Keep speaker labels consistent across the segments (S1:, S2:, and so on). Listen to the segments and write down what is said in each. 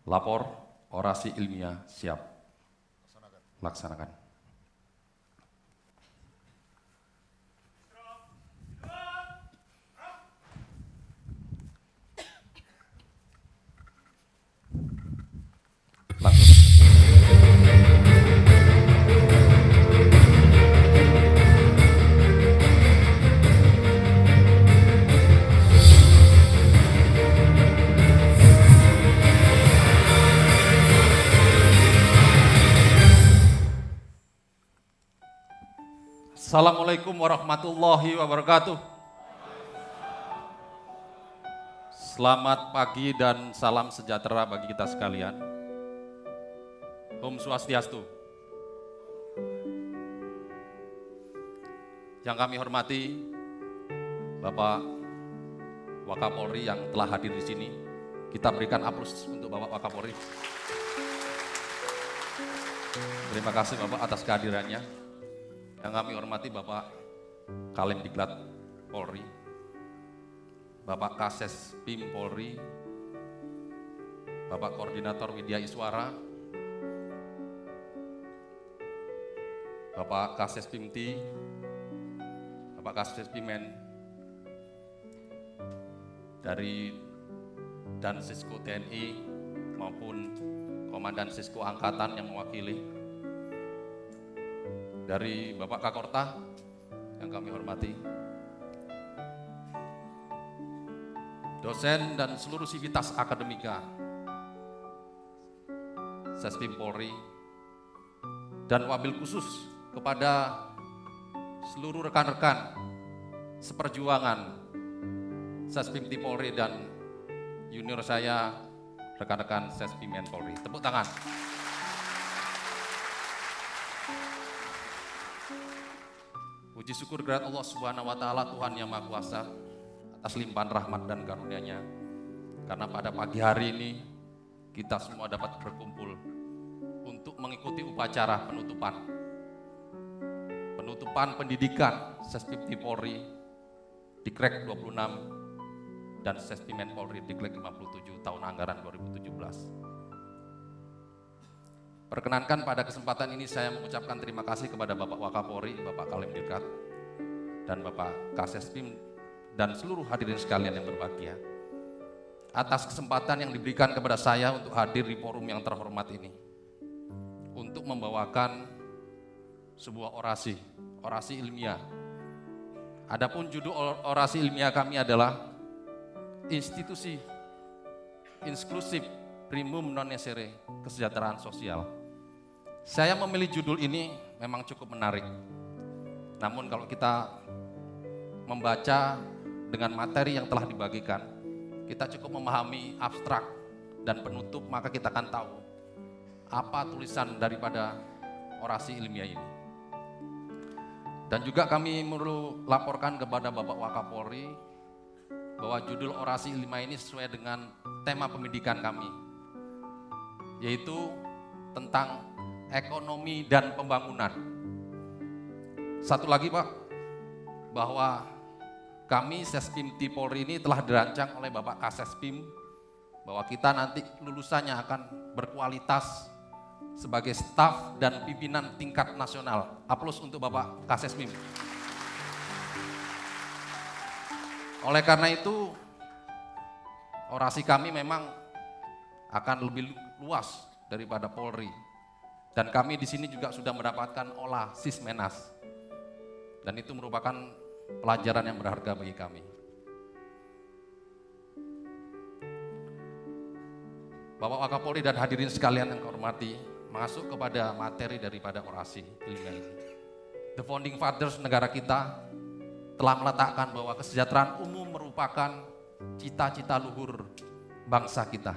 S1: Lapor, orasi ilmiah siap. Laksanakan. Langsung. Assalamualaikum warahmatullahi wabarakatuh. Selamat pagi dan salam sejahtera bagi kita sekalian. Om Swastiastu. Yang kami hormati Bapak Wakapolri yang telah hadir di sini. Kita berikan aplaus untuk Bapak Wakapolri. Terima kasih Bapak atas kehadirannya. Yang kami hormati Bapak Kalemdiklat Polri, Bapak Kases PIM Polri, Bapak Koordinator Widya Iswara, Bapak Kases PIMTI, Bapak Kases PIMEN, dari Dansisko TNI maupun Komandan Sisko Angkatan yang mewakili, dari Bapak Kakorta yang kami hormati, dosen dan seluruh sivitas akademika Sespim Polri, dan wabil khusus kepada seluruh rekan-rekan seperjuangan Sespim Polri dan junior saya, rekan-rekan Sespimen Polri. Tepuk tangan. Puji syukur kehadirat Allah Subhanahu wa Ta'ala, Tuhan yang Maha Kuasa, atas limpahan rahmat dan karunia-Nya. Karena pada pagi hari ini kita semua dapat berkumpul untuk mengikuti upacara penutupan pendidikan Sespim Polri Dikrek 26 dan Sespimen Polri Dikrek 57 tahun anggaran 2017. Perkenankan pada kesempatan ini saya mengucapkan terima kasih kepada Bapak Wakapolri, Bapak Kalemdiklat, dan Bapak Kasespim, dan seluruh hadirin sekalian yang berbahagia, atas kesempatan yang diberikan kepada saya untuk hadir di forum yang terhormat ini, untuk membawakan sebuah orasi ilmiah. Adapun judul orasi ilmiah kami adalah Institusi Inklusif Primum Non Nocere Kesejahteraan Sosial. Saya memilih judul ini memang cukup menarik. Namun kalau kita membaca dengan materi yang telah dibagikan, kita cukup memahami abstrak dan penutup, maka kita akan tahu apa tulisan daripada orasi ilmiah ini. Dan juga kami perlu laporkan kepada Bapak Wakapolri bahwa judul orasi ilmiah ini sesuai dengan tema pendidikan kami, yaitu tentang ekonomi dan pembangunan. Satu lagi Pak, bahwa kami Sespim Polri ini telah dirancang oleh Bapak Kasespim, bahwa kita nanti lulusannya akan berkualitas sebagai staf dan pimpinan tingkat nasional. Aplaus untuk Bapak Kasespim. Oleh karena itu, orasi kami memang akan lebih luas daripada Polri. Dan kami di sini juga sudah mendapatkan olah Sismenas. Dan itu merupakan pelajaran yang berharga bagi kami. Bapak Wakapolri dan hadirin sekalian yang kami hormati, masuk kepada materi daripada orasi ilmiah ini. The Founding Fathers negara kita telah meletakkan bahwa kesejahteraan umum merupakan cita-cita luhur bangsa kita.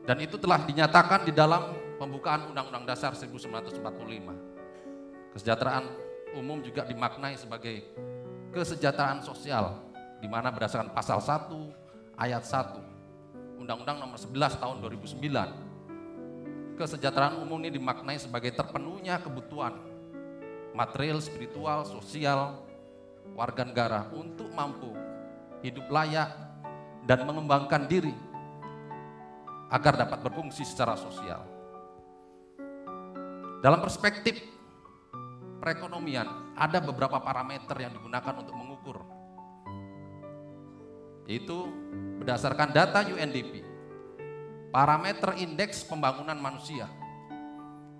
S1: Dan itu telah dinyatakan di dalam pembukaan Undang-Undang Dasar 1945. Kesejahteraan umum juga dimaknai sebagai kesejahteraan sosial, di mana berdasarkan pasal 1 ayat 1 Undang-Undang nomor 11 tahun 2009. Kesejahteraan umum ini dimaknai sebagai terpenuhnya kebutuhan material, spiritual, sosial warga negara untuk mampu hidup layak dan mengembangkan diri agar dapat berfungsi secara sosial. Dalam perspektif perekonomian, ada beberapa parameter yang digunakan untuk mengukur, yaitu berdasarkan data UNDP, parameter indeks pembangunan manusia,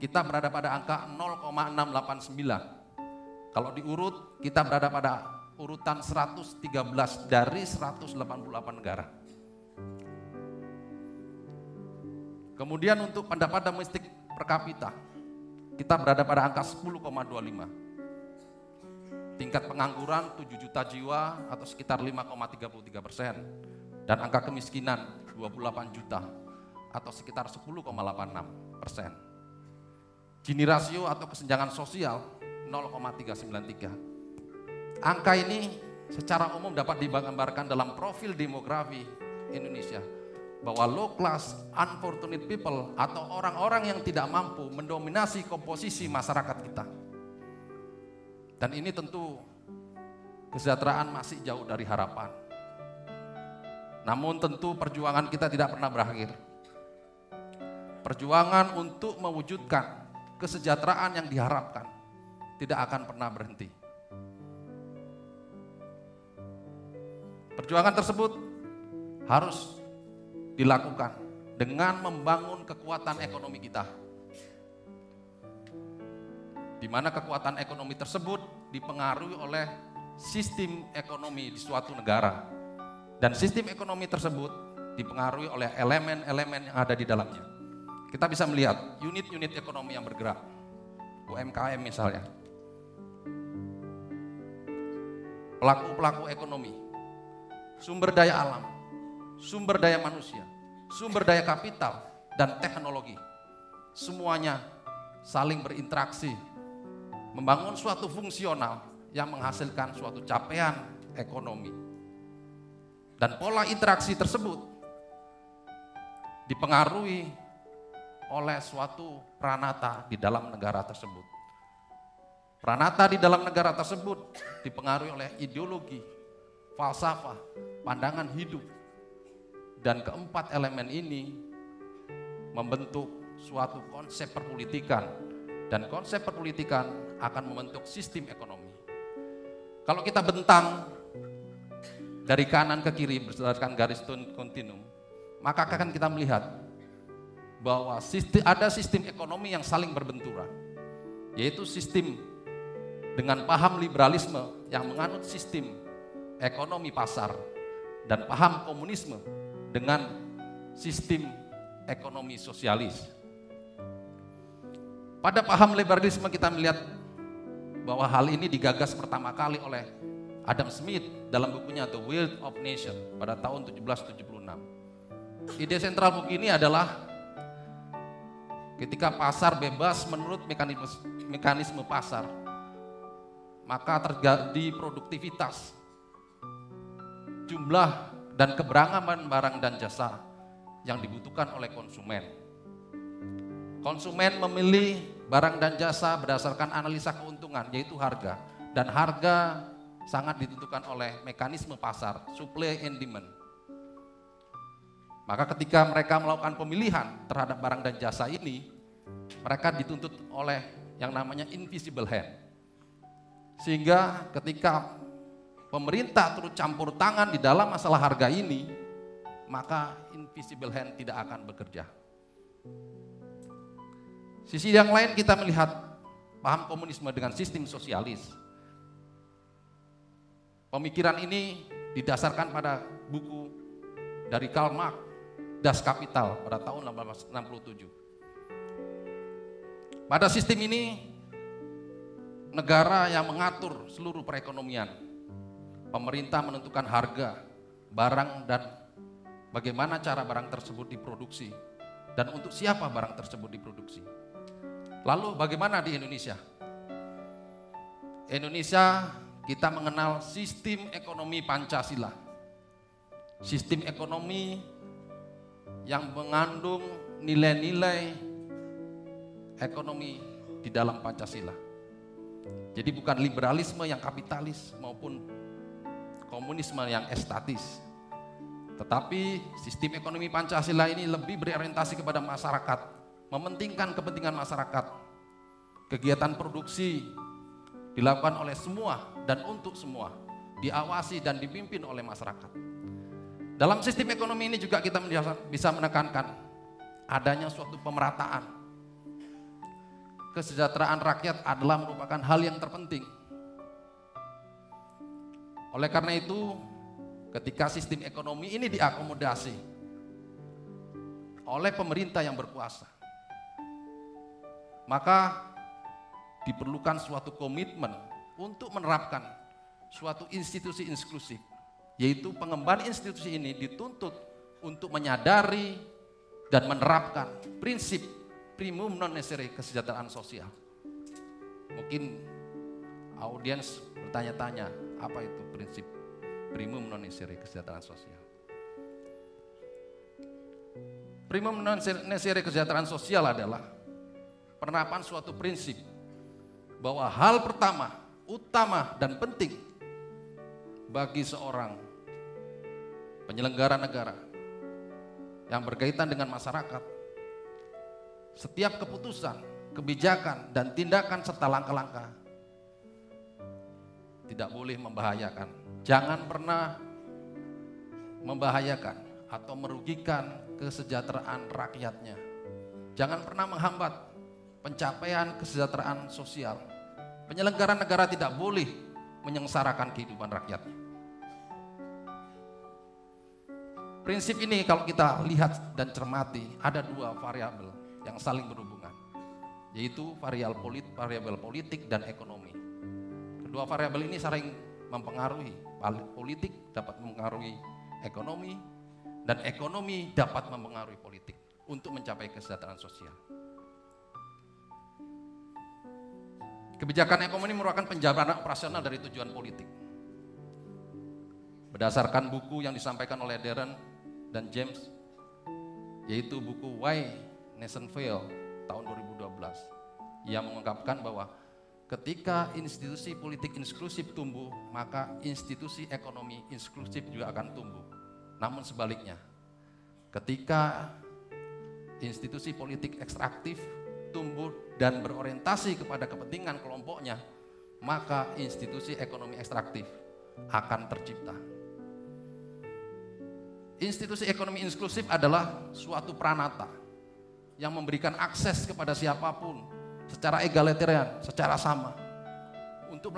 S1: kita berada pada angka 0,689. Kalau diurut, kita berada pada urutan 113 dari 188 negara. Kemudian untuk pendapat domestik per kapita, kita berada pada angka 10,25. Tingkat pengangguran 7 juta jiwa atau sekitar 5,33%. Dan angka kemiskinan 28 juta atau sekitar 10,86%. Gini rasio atau kesenjangan sosial 0,393. Angka ini secara umum dapat digambarkan dalam profil demografi Indonesia, bahwa low class unfortunate people atau orang-orang yang tidak mampu mendominasi komposisi masyarakat kita. Dan ini tentu kesejahteraan masih jauh dari harapan. Namun tentu perjuangan kita tidak pernah berakhir. Perjuangan untuk mewujudkan kesejahteraan yang diharapkan tidak akan pernah berhenti. Perjuangan tersebut harus dilakukan dengan membangun kekuatan ekonomi kita, di mana kekuatan ekonomi tersebut dipengaruhi oleh sistem ekonomi di suatu negara, dan sistem ekonomi tersebut dipengaruhi oleh elemen-elemen yang ada di dalamnya. Kita bisa melihat unit-unit ekonomi yang bergerak, UMKM misalnya, pelaku-pelaku ekonomi, sumber daya alam, sumber daya manusia, sumber daya kapital, dan teknologi. Semuanya saling berinteraksi, membangun suatu fungsional yang menghasilkan suatu capaian ekonomi. Dan pola interaksi tersebut dipengaruhi oleh suatu pranata di dalam negara tersebut. Pranata di dalam negara tersebut dipengaruhi oleh ideologi, falsafah, pandangan hidup. Dan keempat elemen ini membentuk suatu konsep perpolitikan, dan konsep perpolitikan akan membentuk sistem ekonomi. Kalau kita bentang dari kanan ke kiri berdasarkan garis kontinum, maka akan kita melihat bahwa ada sistem ekonomi yang saling berbenturan, yaitu sistem dengan paham liberalisme yang menganut sistem ekonomi pasar, dan paham komunisme dengan sistem ekonomi sosialis. Pada paham liberalisme kita melihat bahwa hal ini digagas pertama kali oleh Adam Smith dalam bukunya The Wealth of Nation pada tahun 1776. Ide sentral buku ini adalah ketika pasar bebas menurut mekanisme pasar, maka terjadi produktivitas, jumlah dan keberagaman barang dan jasa yang dibutuhkan oleh konsumen. Konsumen memilih barang dan jasa berdasarkan analisa keuntungan, yaitu harga. Dan harga sangat ditentukan oleh mekanisme pasar, supply and demand. Maka ketika mereka melakukan pemilihan terhadap barang dan jasa ini, mereka dituntut oleh yang namanya invisible hand. Sehingga ketika pemerintah turut campur tangan di dalam masalah harga ini, maka invisible hand tidak akan bekerja. Sisi yang lain kita melihat paham komunisme dengan sistem sosialis. Pemikiran ini didasarkan pada buku dari Karl Marx, Das Kapital pada tahun 1867. Pada sistem ini, negara yang mengatur seluruh perekonomian. Pemerintah menentukan harga barang dan bagaimana cara barang tersebut diproduksi dan untuk siapa barang tersebut diproduksi. Lalu bagaimana di Indonesia? Indonesia kita mengenal sistem ekonomi Pancasila. Sistem ekonomi yang mengandung nilai-nilai ekonomi di dalam Pancasila. Jadi bukan liberalisme yang kapitalis maupun komunisme yang estatis. Tetapi sistem ekonomi Pancasila ini lebih berorientasi kepada masyarakat, mementingkan kepentingan masyarakat. Kegiatan produksi dilakukan oleh semua dan untuk semua, diawasi dan dipimpin oleh masyarakat. Dalam sistem ekonomi ini juga kita bisa menekankan adanya suatu pemerataan. Kesejahteraan rakyat adalah merupakan hal yang terpenting. Oleh karena itu, ketika sistem ekonomi ini diakomodasi oleh pemerintah yang berkuasa, maka diperlukan suatu komitmen untuk menerapkan suatu institusi inklusif, yaitu pengemban institusi ini dituntut untuk menyadari dan menerapkan prinsip primum non nocere kesejahteraan sosial. Mungkin audiens bertanya-tanya, apa itu prinsip primum non nocere kesejahteraan sosial? Primum non nocere kesejahteraan sosial adalah penerapan suatu prinsip bahwa hal pertama, utama dan penting bagi seorang penyelenggara negara yang berkaitan dengan masyarakat, setiap keputusan, kebijakan dan tindakan serta langkah-langkah tidak boleh membahayakan. Jangan pernah membahayakan atau merugikan kesejahteraan rakyatnya. Jangan pernah menghambat pencapaian kesejahteraan sosial. Penyelenggara negara tidak boleh menyengsarakan kehidupan rakyatnya. Prinsip ini kalau kita lihat dan cermati, ada dua variabel yang saling berhubungan, yaitu variabel politik dan ekonomi. Kedua variabel ini saling mempengaruhi. Politik dapat mempengaruhi ekonomi, dan ekonomi dapat mempengaruhi politik untuk mencapai kesejahteraan sosial. Kebijakan ekonomi merupakan penjabaran operasional dari tujuan politik. Berdasarkan buku yang disampaikan oleh Darren dan James, yaitu buku Why Nation Fail tahun 2012, yang mengungkapkan bahwa ketika institusi politik inklusif tumbuh, maka institusi ekonomi inklusif juga akan tumbuh. Namun sebaliknya, ketika institusi politik ekstraktif tumbuh dan berorientasi kepada kepentingan kelompoknya, maka institusi ekonomi ekstraktif akan tercipta. Institusi ekonomi inklusif adalah suatu pranata yang memberikan akses kepada siapapun secara egalitarian, secara sama, untuk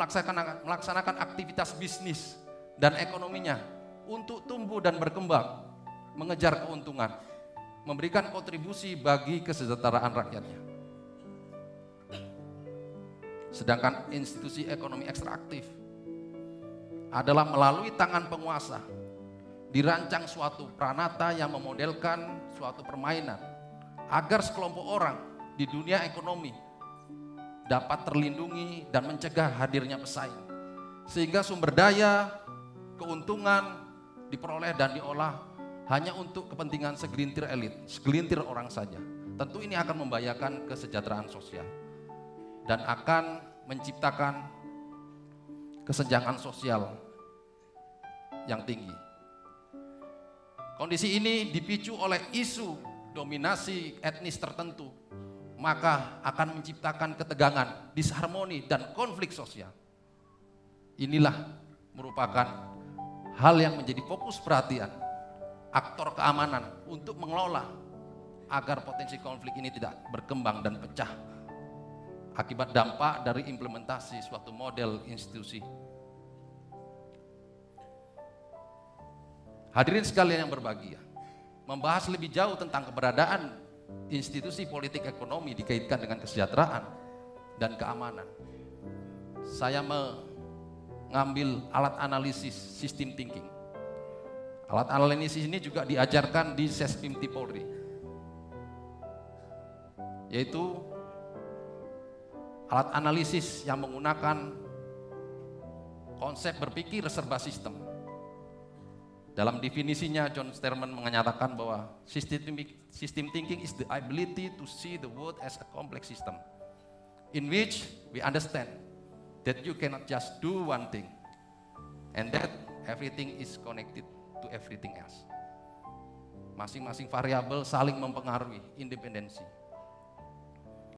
S1: melaksanakan aktivitas bisnis dan ekonominya untuk tumbuh dan berkembang, mengejar keuntungan, memberikan kontribusi bagi kesejahteraan rakyatnya. Sedangkan institusi ekonomi ekstraktif adalah melalui tangan penguasa dirancang suatu pranata yang memodelkan suatu permainan agar sekelompok orang di dunia ekonomi dapat terlindungi dan mencegah hadirnya pesaing, sehingga sumber daya, keuntungan diperoleh dan diolah hanya untuk kepentingan segelintir elit, segelintir orang saja. Tentu ini akan membahayakan kesejahteraan sosial dan akan menciptakan kesenjangan sosial yang tinggi. Kondisi ini dipicu oleh isu dominasi etnis tertentu, maka akan menciptakan ketegangan, disharmoni, dan konflik sosial. Inilah merupakan hal yang menjadi fokus perhatian aktor keamanan untuk mengelola agar potensi konflik ini tidak berkembang dan pecah akibat dampak dari implementasi suatu model institusi. Hadirin sekalian yang berbahagia, membahas lebih jauh tentang keberadaan institusi politik ekonomi dikaitkan dengan kesejahteraan dan keamanan. Saya mengambil alat analisis sistem thinking. Alat analisis ini juga diajarkan di Sespimti Polri, yaitu alat analisis yang menggunakan konsep berpikir serba sistem. Dalam definisinya, John Sterman menyatakan bahwa system thinking is the ability to see the world as a complex system in which we understand that you cannot just do one thing and that everything is connected to everything else. Masing-masing variabel saling mempengaruhi independensi.